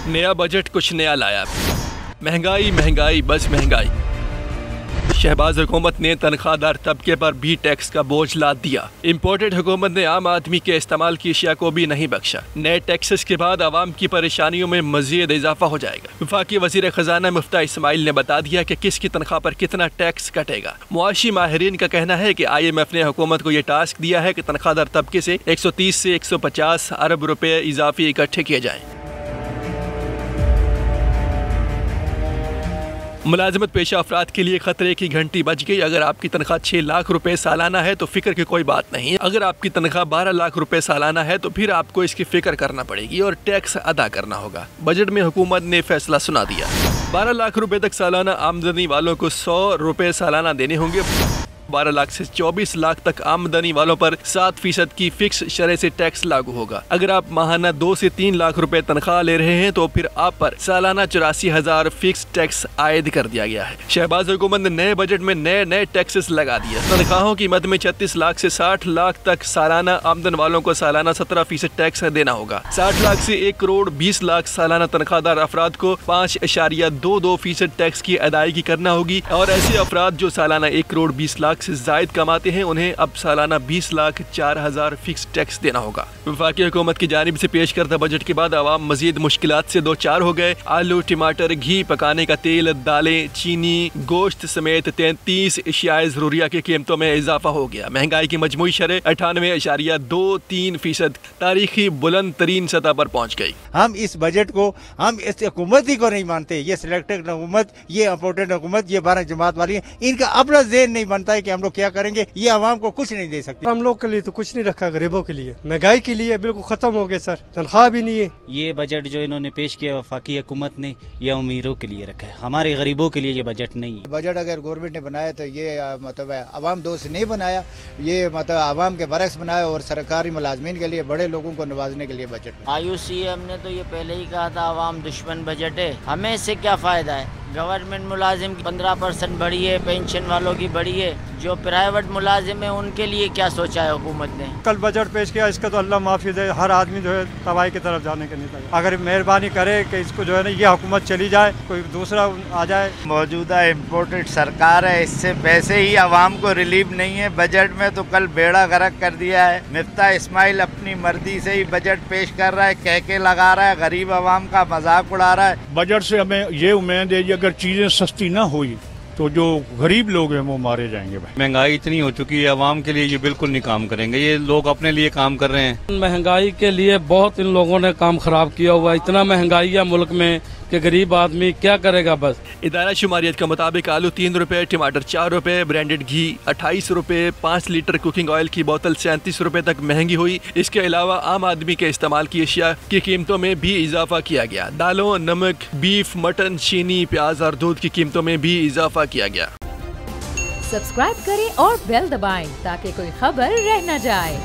नया बजट कुछ नया लाया। महंगाई महंगाई बस महंगाई। शहबाज हुकूमत ने तनख्वाहदार तबके पर भी टैक्स का बोझ लाद दिया। इम्पोर्टेड हुकूमत ने आम आदमी के इस्तेमाल की अशिया को भी नहीं बख्शा। नए टैक्सेस के बाद आवाम की परेशानियों में मजीद इजाफा हो जाएगा। वफाकी वजीर खजाना मुफ्ता इस्माइल ने बता दिया कि किसकी तनख्वाह पर कितना टैक्स कटेगा। मुआशी माहिरीन का कहना है कि IMF ने हुकूमत को यह टास्क दिया है कि तनख्वाहदार तबके से 130 से 150 अरब रुपए इजाफी इकट्ठे किए जाएं। मुलाजमत पेशा अफराद के लिए खतरे की घंटी बज गई। अगर आपकी तनख्वाह 6 लाख रुपए सालाना है तो फिक्र की कोई बात नहीं। अगर आपकी तनख्वाह 12 लाख रुपए सालाना है तो फिर आपको इसकी फिक्र करना पड़ेगी और टैक्स अदा करना होगा। बजट में हुकूमत ने फैसला सुना दिया। 12 लाख रुपए तक सालाना आमदनी वालों को 100 रुपए सालाना देने होंगे। 12 लाख से 24 लाख तक आमदनी वालों पर 7% की फिक्स शरह से टैक्स लागू होगा। अगर आप माहाना 2 से 3 लाख रुपए तनख्वाह ले रहे हैं तो फिर आप पर सालाना 84,000 फिक्स टैक्स आयद कर दिया गया है। शहबाज हुकूमत ने नए बजट में नए टैक्सेस लगा दिए। तनख्वाहों की मद में 36 लाख से 60 लाख तक सालाना आमदन वालों को सालाना 17% टैक्स देना होगा। 60 लाख से 1 करोड़ 20 लाख सालाना तनख्वाहदार अफराद को 5.22% टैक्स की अदायगी करना होगी और ऐसे अफराद जो सालाना 1 करोड़ 20 लाख से जायद कमाते हैं उन्हें अब सालाना 20,04,000 फिक्स टैक्स देना होगा। वफाकी हुकूमत की जानिब से पेश करदा बजट के बाद आवाम मजीद मुश्किलात से दो चार हो गए। आलू, टमाटर, घी, पकाने का तेल, दालें, चीनी, गोश्त समेत 33 अशियाए ज़रूरिया की कीमतों में इजाफा हो गया। महंगाई की मजमूई शरह 98.23% तारीखी बुलंद तरीन सतह पर पहुँच गई। हम इस बजट को हम इस हुकूमत ही को नहीं मानते। ये सिलेक्टेड हुकूमत, ये अपॉइंटेड हुकूमत, ये 12 जमात वाली है, इनका अपना ज़हन नहीं बनता है कि हम लोग क्या करेंगे। ये आवाम को कुछ नहीं दे सकते। हम लोग के लिए तो कुछ नहीं रखा, गरीबों के लिए महंगाई के लिए बिल्कुल खत्म हो गए सर। तनख्वाह भी नहीं है। ये बजट जो इन्होंने पेश किया वफाकी हुकूमत ने ये अमीरों के लिए रखा है, हमारे गरीबों के लिए ये बजट नहीं है। बजट अगर गवर्नमेंट ने बनाया तो ये मतलब आवाम दोस्त नहीं बनाया, ये मतलब आवाम के बरक्स बनाया और सरकारी मुलाजमीन के लिए, बड़े लोगों को नवाजने के लिए बजट। IUCM ने तो ये पहले ही कहा था आवाम दुश्मन बजट है। हमें इससे क्या फायदा है? गवर्नमेंट मुलाजिम की 15% बढ़ी है, पेंशन वालों की बढ़ी है, जो प्राइवेट मुलाजिम है उनके लिए क्या सोचा है हुकूमत ने? कल बजट पेश किया, इसका तो अल्लाह माफी दे, हर आदमी जो है तबाही की तरफ जाने के नहीं लगा। अगर मेहरबानी करे कि इसको जो है ना ये हुकूमत चली जाए, कोई दूसरा आ जाए। मौजूदा इम्पोर्टेड सरकार है, इससे पैसे ही आवाम को रिलीफ नहीं है। बजट में तो कल बेड़ा गर्क कर दिया है। मुफ्ता इस्माइल अपनी मर्जी से ही बजट पेश कर रहा है, कह के लगा रहा है, गरीब आवाम का मजाक उड़ा रहा है। बजट से हमें ये उम्मीद है अगर चीजें सस्ती ना हुई तो जो गरीब लोग हैं वो मारे जाएंगे। भाई महंगाई इतनी हो चुकी है, आवाम के लिए ये बिल्कुल नहीं काम करेंगे। ये लोग अपने लिए काम कर रहे हैं। महंगाई के लिए बहुत इन लोगों ने काम खराब किया हुआ है। इतना महंगाई है मुल्क में कि गरीब आदमी क्या करेगा। बस इदारा शुमारियत के मुताबिक आलू 3 रुपए, टमाटर 4 रुपए, ब्रांडेड घी 28 रुपए, 5 लीटर कुकिंग ऑयल की बोतल 37 रुपए तक महंगी हुई। इसके अलावा आम आदमी के इस्तेमाल की अशिया की कीमतों में भी इजाफा किया गया। दालों, नमक, बीफ, मटन, चीनी, प्याज और दूध की कीमतों में भी इजाफा किया गया। सब्सक्राइब करें और बेल दबाएं ताकि कोई खबर रह न जाए।